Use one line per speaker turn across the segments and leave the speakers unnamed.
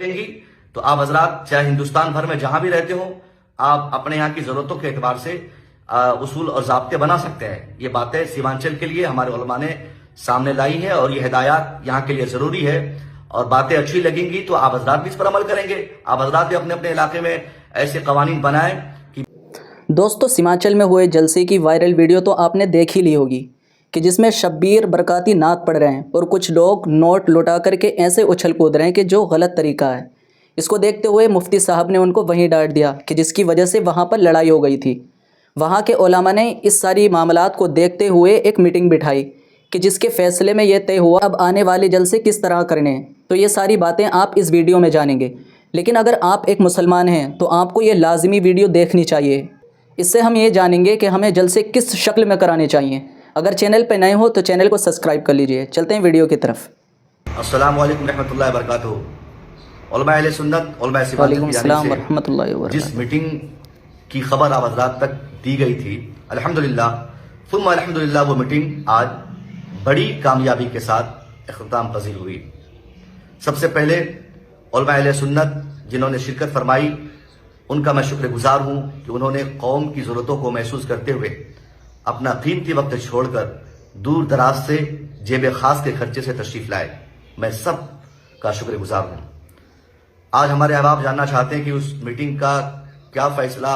دیں گی تو آپ حضرات چاہے ہندوستان بھر میں جہاں بھی رہتے ہوں آپ اپنے یہاں کی ضرورتوں کے اعتبار سے اصول اور ضابطے بنا سکتے ہیں. یہ باتیں سیمانچل کے لیے ہمارے علماء نے سامنے لائی ہیں اور یہ ہدایات یہاں کے لیے ضروری ہے اور باتیں اچھی لگیں گی تو آپ حضرات بھی اس پر عمل کریں گے. آپ حضرات بھی اپنے اپنے علاقے میں ایسے قوانین بنائیں.
دوستو سیمانچل میں ہوئے جلسے کی وائرل ویڈیو تو آپ نے دیکھ ہی لی ہوگی کہ جس میں شبیر برکاتی نعت پڑھ رہے ہیں اور کچھ لوگ نوٹ لٹا کر کے ایسے اچھل کود رہے ہیں کہ جو غلط طریقہ ہے. اس کو دیکھتے ہوئے مفتی صاحب نے ان کو وہیں ڈانٹ دیا کہ جس کی وجہ سے وہاں پر لڑائی ہو گئی تھی. وہاں کے علماء نے اس ساری معاملات کو دیکھتے ہوئے ایک میٹنگ بٹھائی کہ جس کے فیصلے میں یہ طے ہوا اب آنے والے جلسے کس طرح کرنے ہیں. تو یہ ساری باتیں آپ اس ویڈیو میں جانیں گے. لیکن اگر آپ ایک مسلمان ہیں تو آپ کو یہ لازمی ویڈیو دیکھنی چاہیے. اس سے ہم یہ جانیں گے کہ ہمیں جلسے کس شکل میں کرانے چاہیے. اگر چینل پہ نئے ہو تو چینل کو سبسکرائب کر لیجئے. چلتے ہیں ویڈیو کی طرف.
السلام علیکم رحمۃ اللہ وبرکاتہ. علماء اہل سنت علماء
وعلیکم
سیمانچل
السلام ورحمۃ اللہ وبرکاتہ.
جس میٹنگ کی خبر آپ حضرات تک دی گئی تھی الحمدللہ ثم الحمدللہ وہ میٹنگ آج بڑی کامیابی کے ساتھ اختتام پذیر ہوئی. سب سے پہلے علماء اہل سنت جنہوں نے شرکت فرمائی ان کا میں شکر گزار ہوں کہ انہوں نے قوم کی ضرورتوں کو محسوس کرتے ہوئے اپنا قیمتی وقت چھوڑ کر دور دراز سے جیب خاص کے خرچے سے تشریف لائے. میں سب کا شکر گزار ہوں. آج ہمارے احباب جاننا چاہتے ہیں کہ اس میٹنگ کا کیا فیصلہ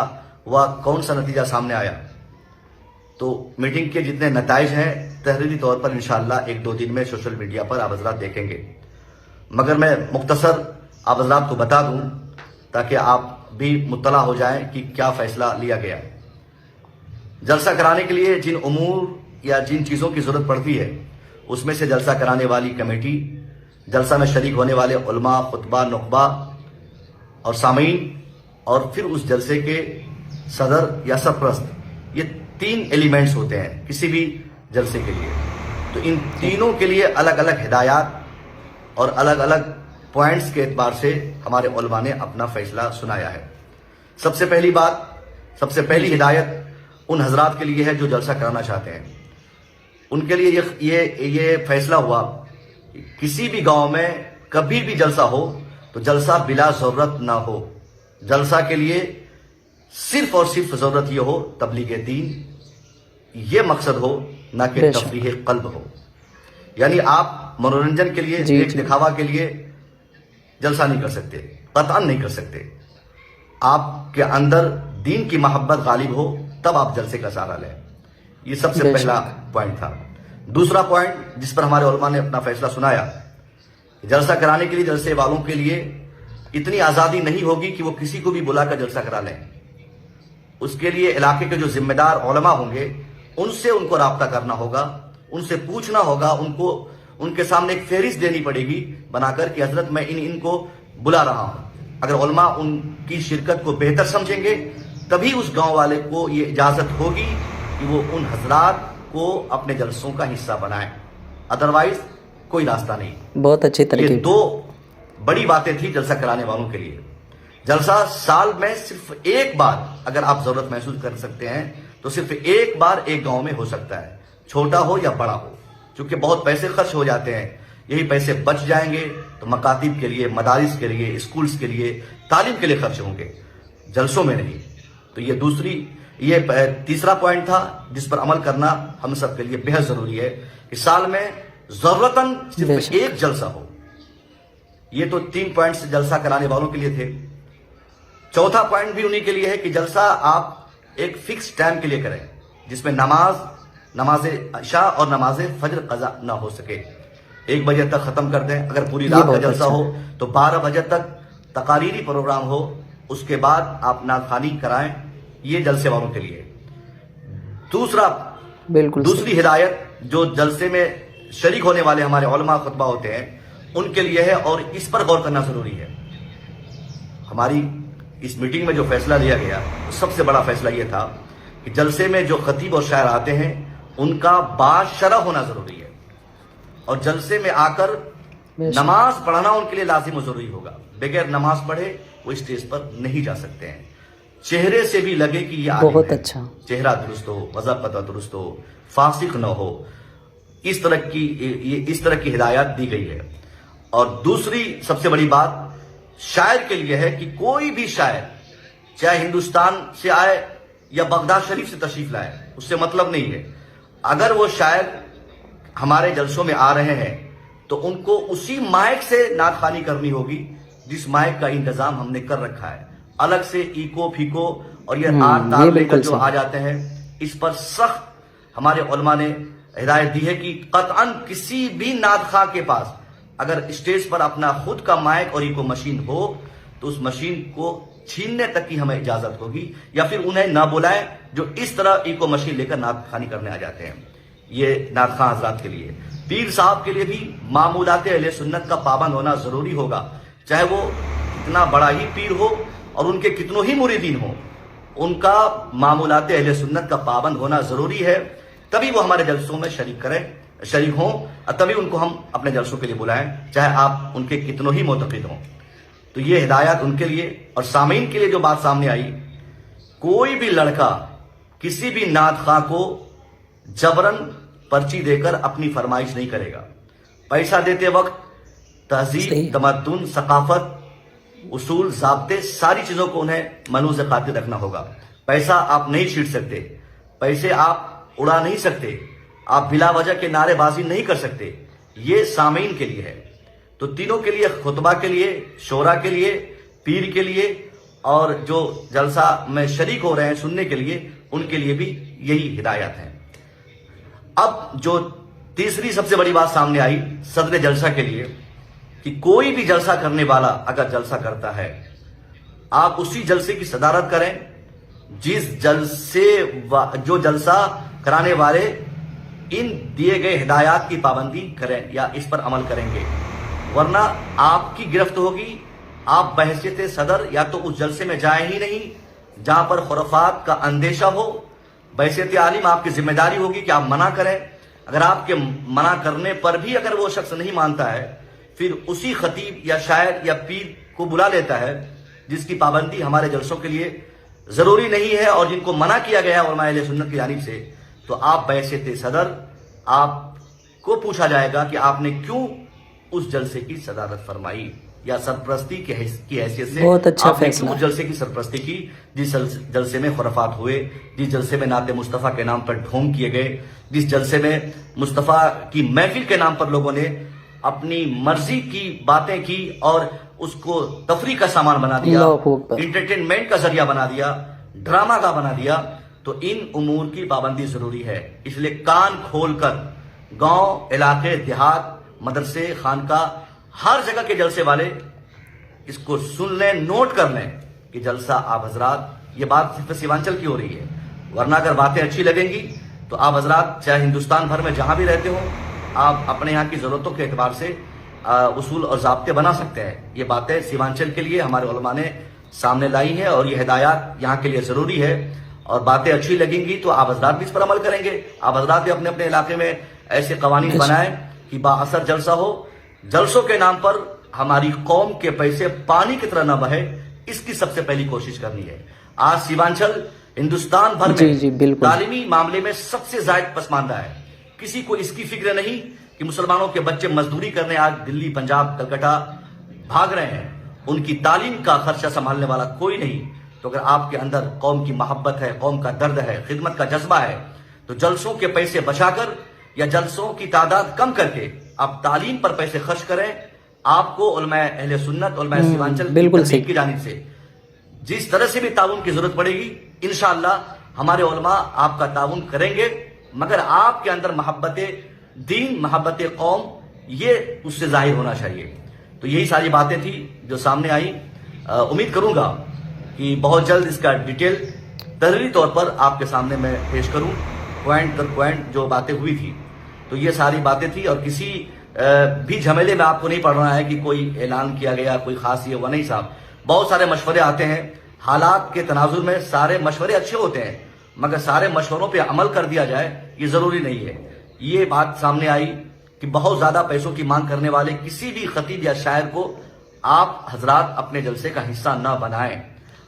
ہوا, کون سا نتیجہ سامنے آیا. تو میٹنگ کے جتنے نتائج ہیں تحریری طور پر انشاءاللہ ایک دو دن میں سوشل میڈیا پر آپ حضرات دیکھیں گے, مگر میں مختصر آپ حضرات کو بتا دوں تاکہ آپ بھی مطلع ہو جائیں کہ کیا فیصلہ لیا گیا. جلسہ کرانے کے لیے جن امور یا جن چیزوں کی ضرورت پڑتی ہے اس میں سے جلسہ کرانے والی کمیٹی, جلسہ میں شریک ہونے والے علماء, خطبہ, نخبہ اور سامعین اور پھر اس جلسے کے صدر یا سرپرست, یہ تین ایلیمنٹس ہوتے ہیں کسی بھی جلسے کے لیے. تو ان تینوں کے لیے الگ الگ ہدایات اور الگ الگ پوائنٹس کے اعتبار سے ہمارے علماء نے اپنا فیصلہ سنایا ہے. سب سے پہلی بات, سب سے پہلی ہدایت ان حضرات کے لیے ہے جو جلسہ کرانا چاہتے ہیں. ان کے لیے یہ فیصلہ ہوا کہ کسی بھی گاؤں میں کبھی بھی جلسہ ہو تو جلسہ بلا ضرورت نہ ہو. جلسہ کے لیے صرف اور صرف ضرورت یہ ہو تبلیغ دین, یہ مقصد ہو نہ کہ تفریح قلب ہو. یعنی آپ منورنجن کے لیے, ایک دکھاوا کے لیے جلسہ نہیں کر سکتے, قطعاً نہیں کر سکتے. آپ کے اندر دین کی محبت غالب ہو تب آپ جلسے کا سہارا لیں. یہ سب سے پہلا پوائنٹ تھا. دوسرا پوائنٹ جس پر ہمارے علماء نے اپنا فیصلہ سنایا, جلسہ کرانے کے لیے جلسے والوں کے لیے اتنی آزادی نہیں ہوگی کہ وہ کسی کو بھی بلا کر جلسہ کرا لیں. اس کے لیے علاقے کے جو ذمہ دار علماء ہوں گے ان سے ان کو رابطہ کرنا ہوگا, ان سے پوچھنا ہوگا, ان کے سامنے ایک فہرست دینی پڑے گی بنا کر کہ حضرت میں ان کو بلا رہا ہوں. اگر علماء ان کی شرکت کو بہتر سمجھیں گے تبھی اس گاؤں والے کو یہ اجازت ہوگی کہ وہ ان حضرات کو اپنے جلسوں کا حصہ بنائیں, ادروائز کوئی راستہ نہیں.
بہت اچھی طریقے.
یہ دو بڑی باتیں تھی جلسہ کرانے والوں کے لیے. جلسہ سال میں صرف ایک بار اگر آپ ضرورت محسوس کر سکتے ہیں تو صرف ایک بار ایک گاؤں میں ہو سکتا ہے, چھوٹا ہو یا بڑا ہو. چونکہ بہت پیسے خرچ ہو جاتے ہیں, یہی پیسے بچ جائیں گے تو مکاتب کے لیے, مدارس کے لیے, اسکولز کے لیے, تعلیم کے لیے خرچ ہوں گے, جلسوں میں نہیں. تو یہ تیسرا پوائنٹ تھا جس پر عمل کرنا ہم سب کے لیے بہت ضروری ہے کہ سال میں ضرورتاً صرف ایک جلسہ ہو. یہ تو 3 پوائنٹس جلسہ کرانے والوں کے لیے تھے. چوتھا پوائنٹ بھی انہی کے لیے ہے کہ جلسہ آپ ایک فکس ٹائم کے لیے کریں جس میں نماز عشاء اور نماز فجر قضا نہ ہو سکے. 1 بجے تک ختم کر دیں. اگر پوری رات کا جلسہ ہو تو 12 بجے تک تقاریری پروگرام ہو, اس کے بعد آپ نعت خوانی کرائیں. یہ جلسے والوں کے لیے. دوسری ہدایت جو جلسے میں شریک ہونے والے ہمارے علماء خطبہ ہوتے ہیں ان کے لیے ہے اور اس پر غور کرنا ضروری ہے. ہماری اس میٹنگ میں جو فیصلہ لیا گیا سب سے بڑا فیصلہ یہ تھا کہ جلسے میں جو خطیب اور شاعر آتے ہیں ان کا باشرح ہونا ضروری ہے اور جلسے میں آ کر نماز پڑھنا ان کے لیے لازم و ضروری ہوگا. بغیر نماز پڑھے وہ اسٹیج پر نہیں جا سکتے ہیں. چہرے سے بھی لگے کہ یہ عالم
بہت
ہے,
اچھا,
چہرہ درست ہو, وضاحت درست ہو, فاسق نہ ہو. اس طرح کی ہدایات دی گئی ہے. اور دوسری سب سے بڑی بات شاعر کے لیے ہے کہ کوئی بھی شاعر چاہے ہندوستان سے آئے یا بغداد شریف سے تشریف لائے، اس سے مطلب نہیں ہے، اگر وہ شاعر ہمارے جلسوں میں آ رہے ہیں تو ان کو اسی مائک سے نعت خوانی کرنی ہوگی جس مائک کا انتظام ہم نے کر رکھا ہے۔ الگ سے ایکو پھیکو اور یہ تار لے کر جو آ جاتے ہیں، اس پر سخت ہمارے علماء نے ہدایت دی ہے کہ قطعاً کسی بھی نعت خواہ کے پاس اگر اسٹیج پر اپنا خود کا مائک اور ایکو مشین ہو تو اس مشین کو چھیننے تک کی ہمیں اجازت ہوگی، یا پھر انہیں نہ بلائیں جو اس طرح ایکو مشین لے کر نعت خوانی کرنے آ جاتے ہیں۔ یہ نعت خواہ حضرات کے لیے، پیر صاحب کے لیے بھی معمولات اہل سنت کا پابند ہونا ضروری ہوگا، چاہے وہ کتنا بڑا ہی پیر ہو اور ان کے کتنوں ہی مریدین ہوں، ان کا معمولات اہل سنت کا پابند ہونا ضروری ہے، تبھی وہ ہمارے جلسوں میں شریک ہوں اور تبھی ان کو ہم اپنے جلسوں کے لیے بلائیں، چاہے آپ ان کے کتنوں ہی معتقد ہوں۔ تو یہ ہدایات ان کے لیے اور سامعین کے لیے جو بات سامنے آئی، کوئی بھی لڑکا کسی بھی نعت خواہ کو جبرن پرچی دے کر اپنی فرمائش نہیں کرے گا۔ پیسہ دیتے وقت تہذیب، تمدن، ثقافت، اصول، ضابطے، ساری چیزوں کو انہیں ملحوظ خاطر رکھنا ہوگا۔ پیسہ آپ نہیں چھینٹ سکتے، پیسے آپ اڑا نہیں سکتے، آپ بلا وجہ کے نعرے بازی نہیں کر سکتے، یہ سامعین کے لیے ہے۔ تو تینوں کے لیے، خطبہ کے لیے، شورا کے لیے، پیر کے لیے اور جو جلسہ میں شریک ہو رہے ہیں سننے کے لیے، ان کے لیے بھی یہی ہدایات ہیں۔ اب جو تیسری سب سے بڑی بات سامنے آئی صدر جلسہ کے لیے، کہ کوئی بھی جلسہ کرنے والا اگر جلسہ کرتا ہے، آپ اسی جلسے کی صدارت کریں جو جلسہ کرانے والے ان دیے گئے ہدایات کی پابندی کریں یا اس پر عمل کریں گے، ورنہ آپ کی گرفت ہوگی۔ آپ بحیثیت صدر یا تو اس جلسے میں جائیں ہی نہیں جہاں پر خرافات کا اندیشہ ہو، بحیثیت عالم آپ کی ذمہ داری ہوگی کہ آپ منع کریں۔ اگر آپ کے منع کرنے پر بھی اگر وہ شخص نہیں مانتا ہے، پھر اسی خطیب یا شاعر یا پیر کو بلا لیتا ہے جس کی پابندی ہمارے جلسوں کے لیے ضروری نہیں ہے اور جن کو منع کیا گیا ہے علماء اہل سنت کی جانب سے، تو آپ بحیثیت صدر آپ کو پوچھا جائے گا کہ آپ نے کیوں اس جلسے کی صدارت فرمائی یا سرپرستی کی حیثیت سے
بہت اچھا
آپ نے
فیصلہ،
کیوں اس جلسے کی سرپرستی کی جس جلسے میں خرافات ہوئے، جس جلسے میں نعت مصطفیٰ کے نام پر ڈھونگ کیے گئے، جس جلسے میں مصطفیٰ کی محفل کے نام پر لوگوں نے اپنی مرضی کی باتیں کی اور اس کو تفریح کا سامان بنا دیا، انٹرٹینمنٹ کا ذریعہ بنا دیا، ڈرامہ کا بنا دیا۔ تو ان امور کی پابندی ضروری ہے، اس لیے کان کھول کر گاؤں، علاقے، دیہات، مدرسے، خانقاہ، ہر جگہ کے جلسے والے اس کو سن لیں، نوٹ کر لیں کہ جلسہ آپ حضرات، یہ بات صرف سیمانچل کی ہو رہی ہے، ورنہ اگر باتیں اچھی لگیں گی تو آپ حضرات چاہے ہندوستان بھر میں جہاں بھی رہتے ہوں، آپ اپنے یہاں کی ضرورتوں کے اعتبار سے اصول اور ضابطے بنا سکتے ہیں۔ یہ باتیں سیمانچل کے لیے ہمارے علماء نے سامنے لائی ہیں اور یہ ہدایات یہاں کے لیے ضروری ہے، اور باتیں اچھی لگیں گی تو آپ حضرات بھی اس پر عمل کریں گے۔ آپ حضرات بھی اپنے اپنے علاقے میں ایسے قوانین بنائیں کہ با اثر جلسہ ہو، جلسوں کے نام پر ہماری قوم کے پیسے پانی کی طرح نہ بہے، اس کی سب سے پہلی کوشش کرنی ہے۔ آج سیمانچل ہندوستان بھر میں تعلیمی معاملے میں سب سے زائد پسماندہ ہے، کسی کو اس کی فکر نہیں کہ مسلمانوں کے بچے مزدوری کرنے آج دلی، پنجاب، کلکتہ بھاگ رہے ہیں، ان کی تعلیم کا خرچہ سنبھالنے والا کوئی نہیں۔ تو اگر آپ کے اندر قوم کی محبت ہے، قوم کا درد ہے، خدمت کا جذبہ ہے، تو جلسوں کے پیسے بچا کر یا جلسوں کی تعداد کم کر کے آپ تعلیم پر پیسے خرچ کریں۔ آپ کو علماء اہل سنت، علماء سیمانچل کی تحریک کی جانب سے جس طرح سے بھی تعاون کی ضرورت پڑے گی، انشاءاللہ ہمارے علماء آپ کا تعاون کریں گے، مگر آپ کے اندر محبت دین، محبت قوم، یہ اس سے ظاہر ہونا چاہیے۔ تو یہی ساری باتیں تھی جو سامنے آئی۔ امید کروں گا کہ بہت جلد اس کا ڈیٹیل تحریری طور پر آپ کے سامنے میں پیش کروں، پوائنٹ در پوائنٹ جو باتیں ہوئی تھی۔ تو یہ ساری باتیں تھی اور کسی بھی جھمیلے میں آپ کو نہیں پڑ رہا ہے کہ کوئی اعلان کیا گیا، کوئی خاص یہ وہ نہیں صاحب۔ بہت سارے مشورے آتے ہیں، حالات کے تناظر میں سارے مشورے اچھے ہوتے ہیں، مگر سارے مشوروں پہ عمل کر دیا جائے یہ ضروری نہیں ہے۔ یہ بات سامنے آئی کہ بہت زیادہ پیسوں کی مانگ کرنے والے کسی بھی خطیب یا شاعر کو آپ حضرات اپنے جلسے کا حصہ نہ بنائیں۔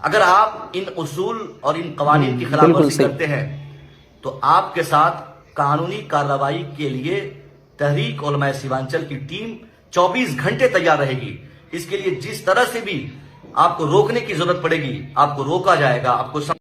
اگر آپ ان اصول اور ان قوانین کی خلاف ورزی کرتے ہیں تو آپ کے ساتھ قانونی کارروائی کے لیے تحریک علماء سیمانچل کی ٹیم 24 گھنٹے تیار رہے گی۔ اس کے لیے جس طرح سے بھی آپ کو روکنے کی ضرورت پڑے گی آپ کو روکا جائے گا، آپ کو